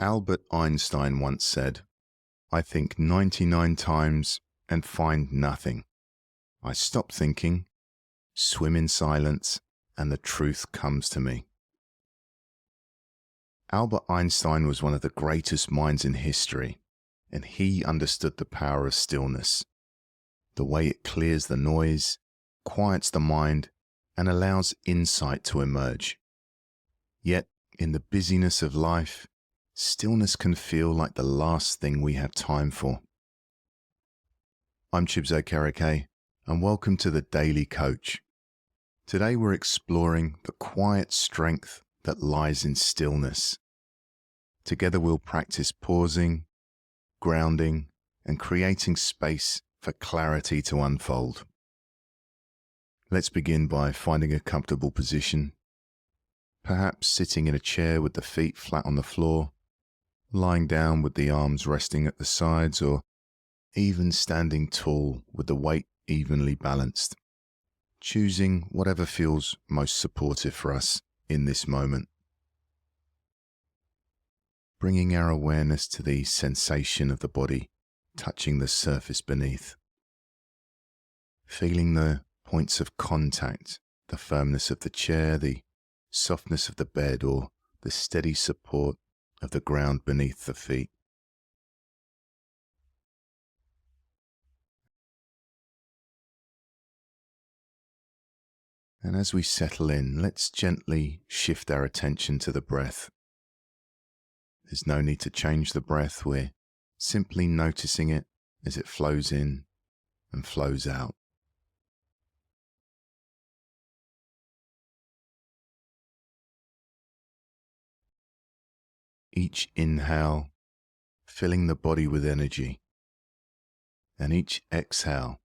Albert Einstein once said, "I think 99 times and find nothing. I stop thinking, swim in silence, and the truth comes to me." Albert Einstein was one of the greatest minds in history, and he understood the power of stillness, the way it clears the noise, quiets the mind, and allows insight to emerge. Yet, in the busyness of life, stillness can feel like the last thing we have time for. I'm Chibs Okereke, and welcome to the Daily Coach. Today we're exploring the quiet strength that lies in stillness. Together we'll practice pausing, grounding, and creating space for clarity to unfold. Let's begin by finding a comfortable position, perhaps sitting in a chair with the feet flat on the floor, lying down with the arms resting at the sides, or even standing tall with the weight evenly balanced, choosing whatever feels most supportive for us in this moment. Bringing our awareness to the sensation of the body touching the surface beneath, feeling the points of contact, the firmness of the chair, the softness of the bed, or the steady support of the ground beneath the feet. And as we settle in, let's gently shift our attention to the breath. There's no need to change the breath, we're simply noticing it as it flows in and flows out. Each inhale filling the body with energy, and each exhale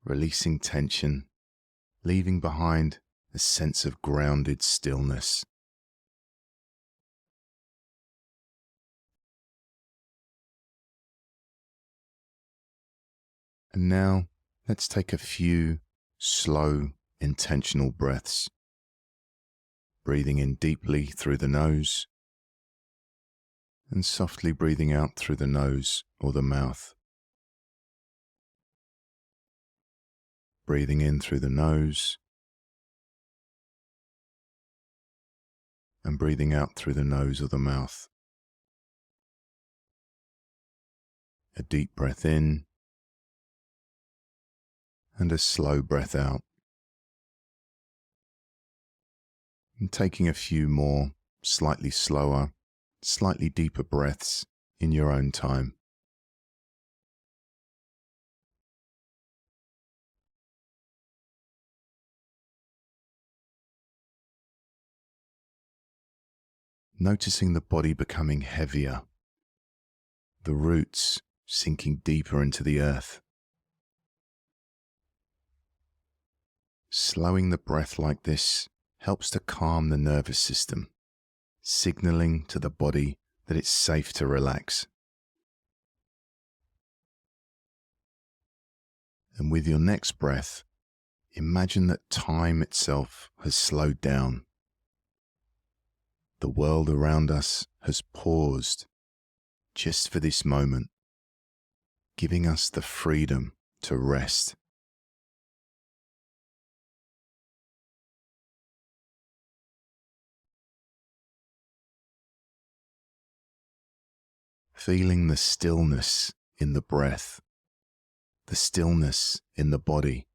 releasing tension, leaving behind a sense of grounded stillness. And now let's take a few slow, intentional breaths, breathing in deeply through the nose and softly breathing out through the nose or the mouth. Breathing in through the nose and breathing out through the nose or the mouth. A deep breath in and a slow breath out. And taking a few more slightly slower, slightly deeper breaths in your own time. Noticing the body becoming heavier, the roots sinking deeper into the earth. Slowing the breath like this helps to calm the nervous system, signaling to the body that it's safe to relax. And with your next breath, imagine that time itself has slowed down. The world around us has paused just for this moment, giving us the freedom to rest. Feeling the stillness in the breath, the stillness in the body,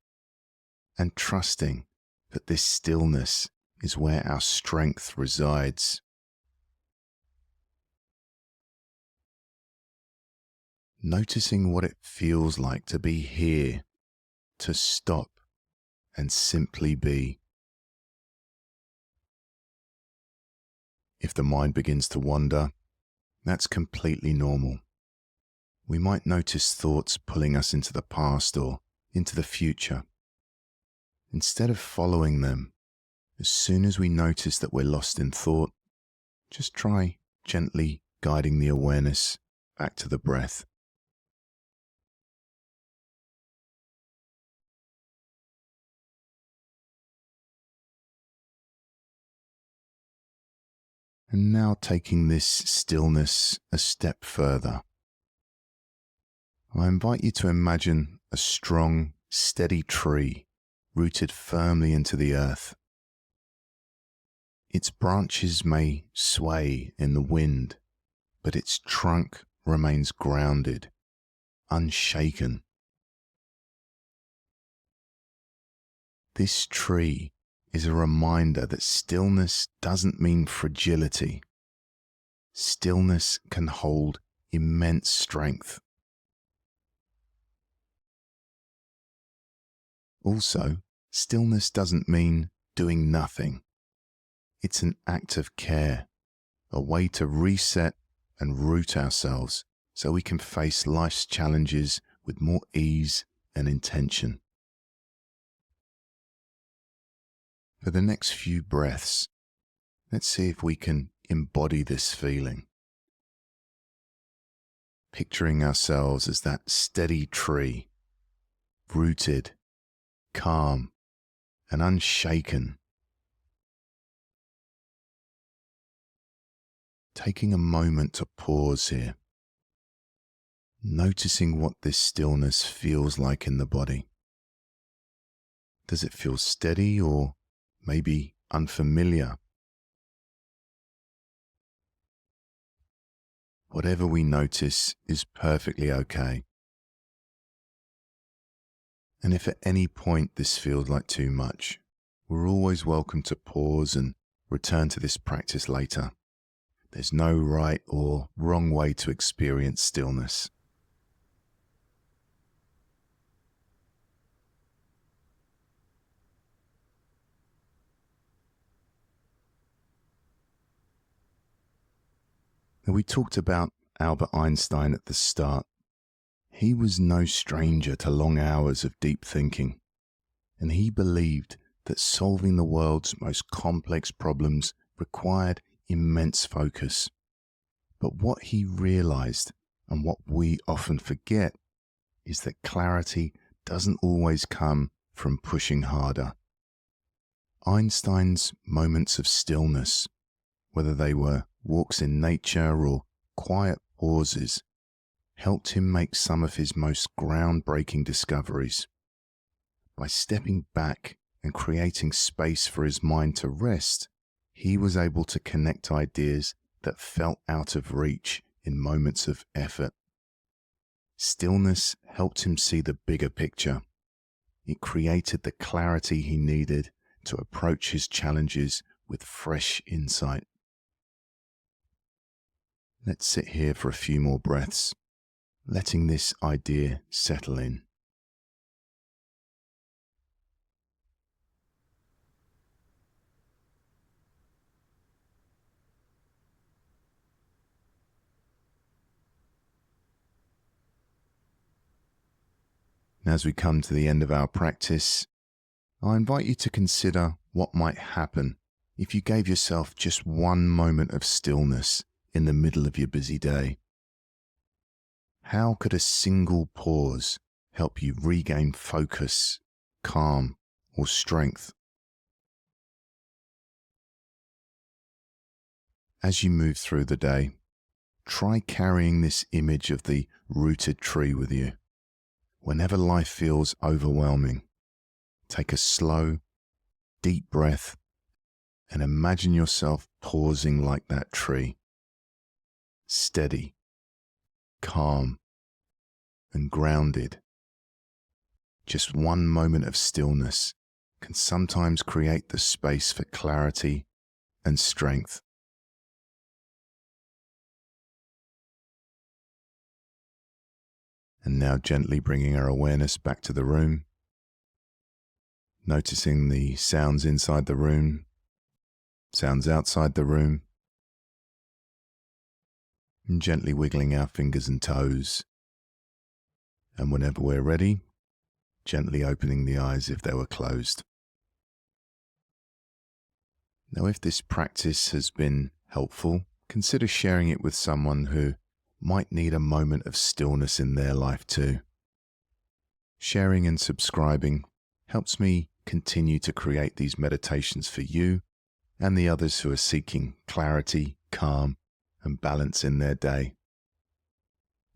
and trusting that this stillness is where our strength resides. Noticing what it feels like to be here, to stop and simply be. If the mind begins to wander, that's completely normal. We might notice thoughts pulling us into the past or into the future. Instead of following them, as soon as we notice that we're lost in thought, just try gently guiding the awareness back to the breath. And now taking this stillness a step further, I invite you to imagine a strong, steady tree rooted firmly into the earth. Its branches may sway in the wind, but its trunk remains grounded, unshaken. This tree is a reminder that stillness doesn't mean fragility. Stillness can hold immense strength. Also, stillness doesn't mean doing nothing. It's an act of care, a way to reset and root ourselves so we can face life's challenges with more ease and intention. For the next few breaths, let's see if we can embody this feeling. Picturing ourselves as that steady tree, rooted, calm, and unshaken. Taking a moment to pause here, noticing what this stillness feels like in the body. Does it feel steady or maybe unfamiliar? Whatever we notice is perfectly okay. And if at any point this feels like too much, we're always welcome to pause and return to this practice later. There's no right or wrong way to experience stillness. Now, we talked about Albert Einstein at the start. He was no stranger to long hours of deep thinking, and he believed that solving the world's most complex problems required immense focus. But what he realized, and what we often forget, is that clarity doesn't always come from pushing harder. Einstein's moments of stillness, whether they were walks in nature or quiet pauses, helped him make some of his most groundbreaking discoveries. By stepping back and creating space for his mind to rest, he was able to connect ideas that felt out of reach in moments of effort. Stillness helped him see the bigger picture. It created the clarity he needed to approach his challenges with fresh insight. Let's sit here for a few more breaths, letting this idea settle in. And as we come to the end of our practice, I invite you to consider what might happen if you gave yourself just one moment of stillness in the middle of your busy day. How could a single pause help you regain focus, calm, or strength? As you move through the day, try carrying this image of the rooted tree with you. Whenever life feels overwhelming, take a slow, deep breath and imagine yourself pausing like that tree. Steady, calm, and grounded. Just one moment of stillness can sometimes create the space for clarity and strength. And now gently bringing our awareness back to the room, noticing the sounds inside the room, sounds outside the room, and gently wiggling our fingers and toes. And whenever we're ready, gently opening the eyes if they were closed. Now, if this practice has been helpful, consider sharing it with someone who might need a moment of stillness in their life too. Sharing and subscribing helps me continue to create these meditations for you and the others who are seeking clarity, calm, and balance in their day.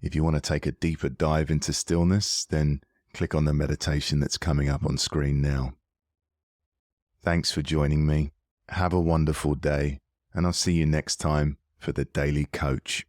If you want to take a deeper dive into stillness, then click on the meditation that's coming up on screen now. Thanks for joining me. Have a wonderful day, and I'll see you next time for the Daily Coach.